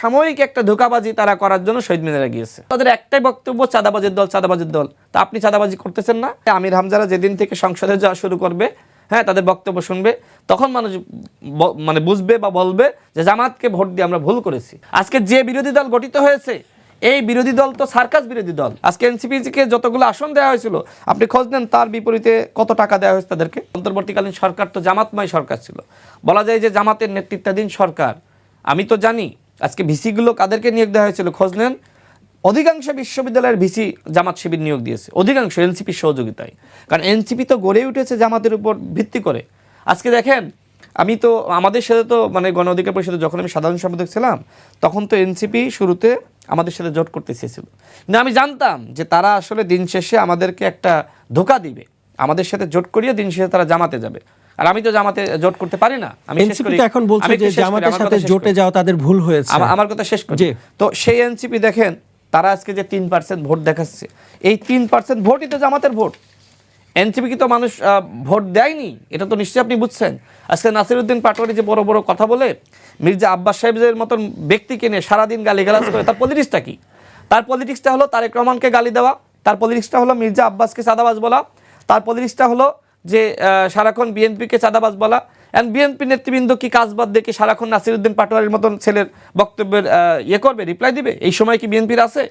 সাময়িক একটা ধোঁকাবাজি তারা করার জন্য শহীদ মিনারে গিয়েছে। তাদের একটাই বক্তব্য, চাঁদাবাজির দল, চাঁদাবাজির দল। তা আপনি চাঁদাবাজি করতেছেন না? আমির হামজারা যেদিন থেকে সংসদে যাওয়া শুরু করবে, হ্যাঁ, তাদের বক্তব্য শুনবে, তখন মানুষ মানে বুঝবে বা বলবে যে জামাতকে ভোট দিয়ে আমরা ভুল করেছি। আজকে যে বিরোধী দল গঠিত হয়েছে, এই বিরোধী দল তো সার্কাস বিরোধী দল। আজকে এনসিপিকে যতগুলো আসন দেওয়া হয়েছিল, আপনি খোঁজ নেন তার বিপরীতে কত টাকা দেওয়া হয়েছে তাদেরকে। অন্তর্বর্তীকালীন সরকার তো জামাতময় সরকার ছিল, বলা যায় যে জামাতের নেতৃত্বাধীন সরকার। আমি তো জানি আজকে ভিসিগুলো কাদেরকে নিয়োগ দেওয়া হয়েছিল, খোঁজ নেন। অধিকাংশ বিশ্ববিদ্যালয়ের ভিসি জামাত শিবির নিয়োগ দিয়েছে, অধিকাংশ এনসিপির সহযোগিতায়। কারণ এনসিপি তো গড়ে উঠেছে জামাতের উপর ভিত্তি করে। আজকে দেখেন, আমি তো আমাদের সাথে তো মানে গণ অধিকার পরিষদে যখন আমি সাধারণ সম্পাদক ছিলাম, তখন তো এনসিপি শুরুতে আমাদের সাথে জোট করতে চেয়েছিল। কিন্তু আমি জানতাম যে তারা আসলে দিন শেষে আমাদেরকে একটা ধোঁকা দিবে, আমাদের সাথে জোট করিয়ে দিন শেষে তারা জামাতে যাবে। আর আমি তো জামাতে জোট করতে পারি না। আমি এনসিপি তো এখন বলছে যে জামাতের সাথে জোটে যাওয়া তাদের ভুল হয়েছে। আমার কথা শেষ করি। তো সেই এনসিপি দেখেন, তারা আজকে যে 3% ভোট দেখাচ্ছে, এই 3% ভোটই তো জামাতের ভোট। এনসিপি কি তো মানুষ ভোট দেয়নি? এটা তো নিশ্চয়ই আপনি বুঝছেন। আজকে নাসিরউদ্দিন পাটোয়ারি যে বড় বড় কথা বলে, মির্জা আব্বাস সাহেবের মতন ব্যক্তিকে নিয়ে সারাদিন গালিগালাজ করে, তার পলিটিক্সটা কি? তার পলিটিক্সটা হলো তারেক রহমানকে গালি দেওয়া, তার পলিটিক্সটা হলো মির্জা আব্বাসকে চাঁদাবাজ বলা, তার পলিটিক্সটা হলো যে সারাক্ষণ বিএনপিকে চাঁদাবাজ বলা। অ্যান্ড বিএনপি নেতৃবৃন্দ কি কাজ বাদ দিয়ে কি সারাক্ষণ নাসিরউদ্দিন পাটোয়ারির মতন ছেলের বক্তব্যের করবে, রিপ্লাই দিবে? এই সময় কি বিএনপির আছে?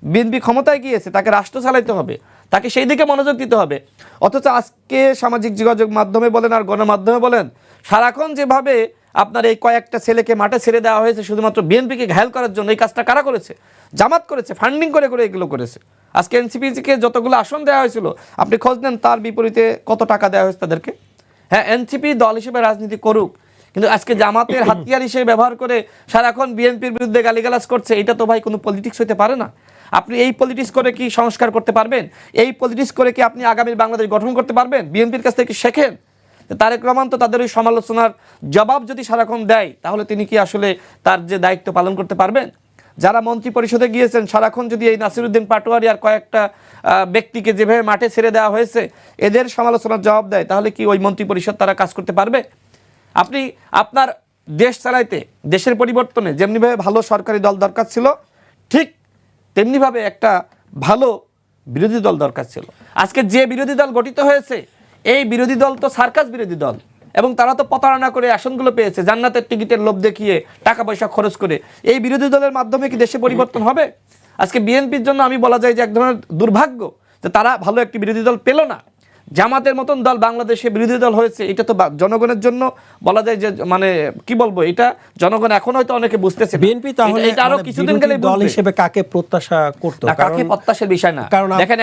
বিএনপি ক্ষমতায় গিয়েছে, তাকে রাষ্ট্র চালাইতে হবে, তাকে সেই দিকে মনোযোগ দিতে হবে। অথচ আজকে সামাজিক যোগাযোগ মাধ্যমে বলেন আর গণমাধ্যমে বলেন, সারাক্ষণ যেভাবে আপনার এই কয়েকটা ছেলেকে মাঠে ছেড়ে দেওয়া হয়েছে শুধুমাত্র বিএনপিকে ঘায়েল করার জন্য, এই কাজটা কারা করেছে? জামাত করেছে, ফান্ডিং করে করে এগুলো করেছে। আজকে এনসিপিকে যতগুলো আসন দেওয়া হয়েছিল, আপনি খোঁজ নেন তার বিপরীতে কত টাকা দেওয়া হয়েছে তাদেরকে। হ্যাঁ, এনসিপি দল হিসেবে রাজনীতি করুক, কিন্তু আজকে জামাতের হাতিয়ার হিসেবে ব্যবহার করে সারাক্ষণ বিএনপির বিরুদ্ধে গালিগালাজ করছে। এটা তো ভাই কোনো পলিটিক্স হতে পারে না। আপনি এই পলিটিক্স করে কি সংস্কার করতে পারবেন? এই পলিটিক্স করে কি আপনি আগামীর বাংলাদেশ গঠন করতে পারবেন? বিএনপির কাছ থেকে শেখেন। তারেক রহমান তো তাদের ওই সমালোচনার জবাব যদি সারাক্ষণ দেয়, তাহলে তিনি কি আসলে তার যে দায়িত্ব পালন করতে পারবেন? যারা মন্ত্রী পরিষদে গিয়েছেন, সারাক্ষণ যদি এই নাসিরউদ্দিন পাটোয়ারি আর কয়েকটা ব্যক্তিকে যেভাবে মাঠে ছেড়ে দেওয়া হয়েছে এদের সমালোচনার জবাব দেয়, তাহলে কি ওই মন্ত্রী পরিষদ তারা কাজ করতে পারবে? আপনি আপনার দেশ চালাইতে, দেশের পরিবর্তনে যেমনিভাবে ভালো সরকারি দল দরকার ছিল, ঠিক তেমনিভাবে একটা ভালো বিরোধী দল দরকার ছিল। আজকে যে বিরোধী দল গঠিত হয়েছে, এই বিরোধী দল তো সার্কাস বিরোধী দল, এবং তারা তো প্রতারণা করে আসনগুলো পেয়েছে, জান্নাতের টিকিটের লোভ দেখিয়ে, টাকা পয়সা খরচ করে। এই বিরোধী দলের মাধ্যমে কি দেশে পরিবর্তন হবে? আজকে বিএনপির জন্য আমি বলা যায় যে এক ধরনের দুর্ভাগ্য যে তারা ভালো একটি বিরোধী দল পেল না। জামাতের মতন দল বাংলাদেশে বিরোধী দল হয়েছে, এটা তো জনগণের জন্য বলা যায় যে মানে কি বলবো, এটা জনগণ এখন হয়তো অনেকে বুঝতেছে। বিএনপি তাহলে এটা আরো কিছুদিন গেলে দল হিসেবে কাকে প্রত্যাশা করতে? কাকে প্রত্যাশার বিষয় না। দেখেন,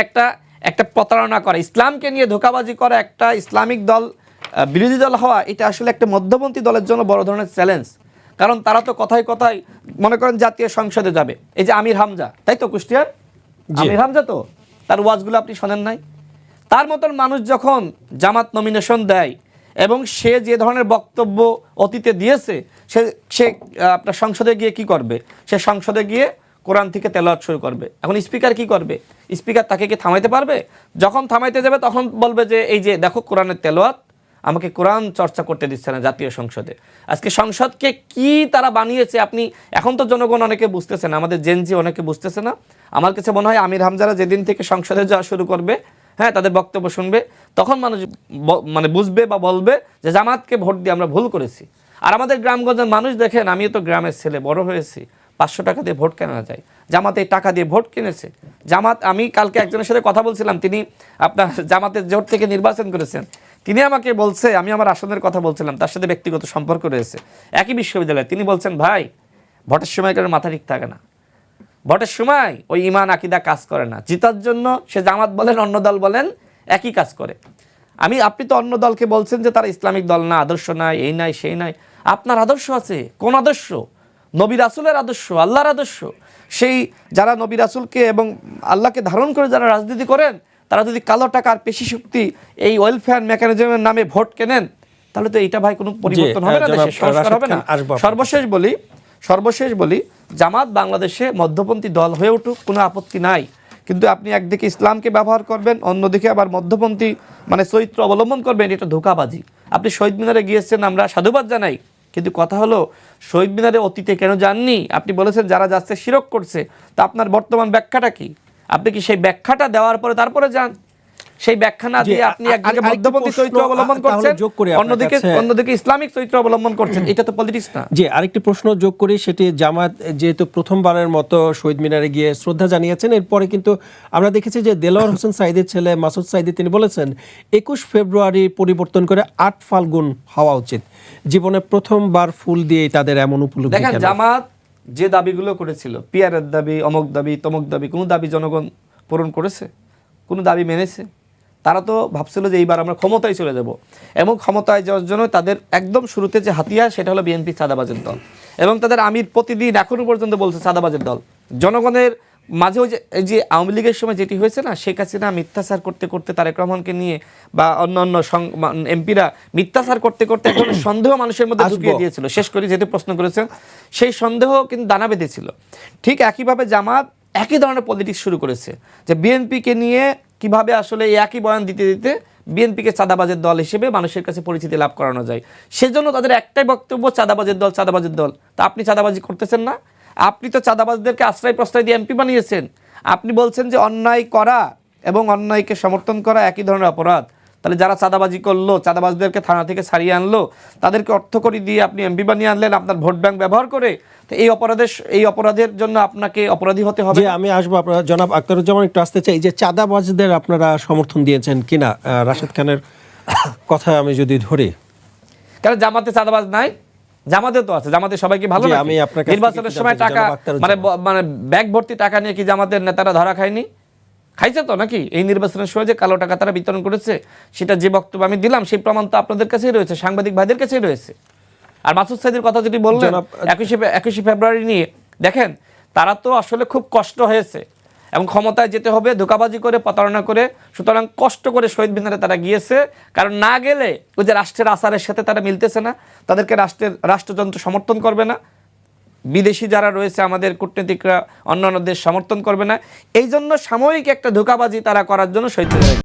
একটা প্রতারণা করা, ইসলামকে নিয়ে ধোঁকাবাজি করা, একটা ইসলামিক দল বিরোধী দল হওয়া, এটা আসলে একটা মধ্যপন্থী দলের জন্য বড় ধরনের চ্যালেঞ্জ। কারণ তারা তো কথায় কথায় মনে করেন জাতীয় সংসদে যাবে। এই যে আমির হামজা, তাই তো, কুষ্টিয়ার আমির হামজা, তো তার ওয়াজগুলো আপনি শোনেন নাই? তার মতন মানুষ যখন জামাত নমিনেশন দেয় এবং সে যে ধরনের বক্তব্য অতীতে দিয়েছে, সে আপনার সংসদে গিয়ে কি করবে? সে সংসদে গিয়ে কোরআন থেকে তেলাওয়াত শুরু করবে। এখন স্পিকার কি করবে? স্পিকার তাকে কি থামাইতে পারবে? যখন থামাইতে যাবে তখন বলবে যে এই যে দেখো কোরআনের তেলাওয়াত, আমাকে কোরআন চর্চা করতে দিচ্ছে না জাতীয় সংসদে। আজকে সংসদকে কি তারা বানিয়েছে আপনি এখন তো জনগণ অনেকে বুঝতেছে না, আমাদের জেনজি অনেকে বুঝতেছে না। আমার কাছে মনে হয় আমির হামজারা যেদিন থেকে সংসদে যাওয়া শুরু করবে, হ্যাঁ, তাদের বক্তব্য শুনবে, তখন মানুষ মানে বুঝবে বা বলবে যে জামাতকে ভোট দিয়ে আমরা ভুল করেছি। আর আমাদের গ্রামগঞ্জের মানুষ দেখেন, আমিও তো গ্রামের ছেলে, বড় হয়েছি, 500 টাকা দিয়ে ভোট কেনা যায়। জামাত এই টাকা দিয়ে ভোট কিনেছে। জামাত, আমি কালকে একজনের সাথে কথা বলছিলাম, তিনি আপনার জামাতের জোট থেকে নির্বাচন করেছেন। তিনি আমাকে বলছে, আমি আমার আসনের কথা বলছিলাম, তার সাথে ব্যক্তিগত সম্পর্ক রয়েছে, একই বিশ্ববিদ্যালয়ে। তিনি বলছেন, ভাই ভোটের সময় কারোর মাথা ঠিক থাকে না, ভোটের সময় ওই ইমান আকিদা কাজ করে না। জিতার জন্য সে জামাত বলেন অন্য দল বলেন একই কাজ করে। আপনি তো অন্য দলকে বলছেন যে তারা ইসলামিক দল না, আদর্শ নাই, এই নাই সেই নাই। আপনার আদর্শ আছে। কোন আদর্শ? নবী রাসূলের আদর্শ, আল্লাহর আদর্শ। সেই যারা নবী রাসূলকে এবং আল্লাহকে ধারণ করে যারা রাজনীতি করেন, তারা যদি কালো টাকার পেশি শক্তি এই ওয়েলফেয়ার মেকানিজমের নামে ভোট কেনেন, তাহলে তো এটা ভাই কোনো পরিবর্তন হবে না, দেশে সংস্কার হবে না। সর্বশেষ বলি, জামাত বাংলাদেশে মধ্যপন্থী দল হয়ে উঠুক, কোনো আপত্তি নাই। কিন্তু আপনি একদিকে ইসলামকে ব্যবহার করবেন, অন্যদিকে আবার মধ্যপন্থী মানে চরিত্র অবলম্বন করবেন, এটা ধোঁকাবাজি। আপনি শহীদ মিনারে গিয়েছেন, আমরা সাধুবাদ জানাই, কিন্তু কথা হলো শহীদ মিনারে অতীতে কেন যাননি? আপনি বলেছেন যারা যাচ্ছে শিরক করছে, তা আপনার বর্তমান ব্যাখ্যাটা কি? আপনি কি সেই ব্যাখ্যাটা দেওয়ার পরে তারপরে যান? সেই ব্যাখ্যা না দিয়ে আপনি একদিকে মধ্যপন্থী চরিত্র অবলম্বন করছেন, অন্যদিকে ইসলামিক চরিত্র অবলম্বন করছেন। এটা তো পলিটিক্স না। জি, আরেকটি প্রশ্ন যোগ করি, সেটি জামাত যেহেতু প্রথমবারের মতো শহীদ মিনারে গিয়ে শ্রদ্ধা জানিয়েছেন, এরপরে কিন্তু আমরা দেখেছি যে দেলোয়ার হোসেন সাঈদীর ছেলে মাসুদ সাঈদী তিনি বলেছেন 21 ফেব্রুয়ারি পরিবর্তন করে 8 ফাল্গুন হওয়া উচিত। জীবনে প্রথমবার ফুল দিয়ে তাদের এমন উপলব্ধি। দেখেন জামাত যে দাবিগুলো করেছিল, পিয়ারের দাবি, অমুক দাবি, তমুক দাবি, কোনো দাবি জনগণ পূরণ করেছে? কোনো দাবি মেনেছে? তারা তো ভাবছিল যে এইবার আমরা ক্ষমতায় চলে যাব, এবং ক্ষমতায় যাওয়ার জন্য তাদের একদম শুরুতে যে হাতিয়ার সেটা হলো বিএনপি চাঁদাবাজের দল, এবং তাদের আমির প্রতিদিন এখনো পর্যন্ত বলছে চাঁদাবাজের দল। জনগণের মাঝেও যে এই যে আওয়ামী লীগের সময় যেটি হয়েছে না, শেখ হাসিনা মিথ্যাচার করতে করতে তারেক রহমানকে নিয়ে বা অন্যান্য এমপিরা মিথ্যাচার করতে করতে একজন সন্দেহ মানুষের মধ্যে ঢুকিয়ে দিয়েছিল। শেষ করে যেটি প্রশ্ন করেছেন, সেই সন্দেহ কিন্তু দানা বেঁধেছিল। ঠিক একইভাবে জামাত একই ধরনের পলিটিক্স শুরু করেছে, যে বিএনপিকে নিয়ে কিভাবে আসলে এই একই বয়ান দিতে দিতে বিএনপিকে চাঁদাবাজের দল হিসেবে মানুষের কাছে পরিচিতি লাভ করানো যায়। সেজন্য তাদের একটাই বক্তব্য, চাঁদাবাজের দল, চাঁদাবাজের দল। তা আপনি চাঁদাবাজি করতেছেন না? আপনি তো চাঁদাবাজদেরকে আশ্রয় প্রশ্রয় দিয়ে এমপি বানিয়েছেন। আপনি বলছেন যে অন্যায় করা এবং অন্যায়কে সমর্থন করা একই ধরনের অপরাধ। তাহলে যারা চাঁদাবাজি করলো, চাঁদাবাজদেরকে থানা থেকে ছাড়িয়ে আনলো, তাদেরকে অর্থকড়ি দিয়ে আপনি এমপি বানিয়ে আনলেন আপনার ভোট ব্যাংক ব্যবহার করে। তো এই অপরাধের জন্য আপনাকে অপরাধী হতে হবে। আমি আসবো আপনার জনাব আখতারুজ্জামান, একটু আসতে চাই যে চাঁদাবাজদের আপনারা সমর্থন দিয়েছেন কিনা রাশেদ খানের কথা আমি যদি ধরি। কারণ জামাতে চাঁদাবাজ নাই? জামাতে তো আছে। জামাতে সবাইকে ভালো লাগে। নির্বাচনের সময় টাকা মানে ব্যাগ ভর্তি টাকা নিয়ে কি জামাতের নেতারা ধরা খায়নি? খাইছে তো নাকি? এই নির্বাচনের সময় যে কালো টাকা তারা বিতরণ করেছে, সেটা যে বক্তব্য আমি দিলাম সেই প্রমাণ তো আপনাদের কাছেই রয়েছে, সাংবাদিক ভাইদের কাছেই রয়েছে। আর মাসুদ সাঈদীর কথা যেটি বললেন 21 ফেব্রুয়ারি নিয়ে, দেখেন তারা তো আসলে খুব কষ্ট হয়েছে এবং ক্ষমতায় যেতে হবে ধোঁকাবাজি করে, প্রতারণা করে। সুতরাং কষ্ট করে শহীদ মিনারে তারা গিয়েছে, কারণ না গেলে ওই যে রাষ্ট্রের আচারের সাথে তারা মিলতেছে না, তাদেরকে রাষ্ট্রযন্ত্র সমর্থন করবে না, বিদেশি যারা রয়েছে আমাদের কূটনীতিকরা অন্যান্য দেশ সমর্থন করবে না। এই জন্য সাময়িক একটা ধোঁকাবাজি তারা করার জন্য শহীদ মিনারে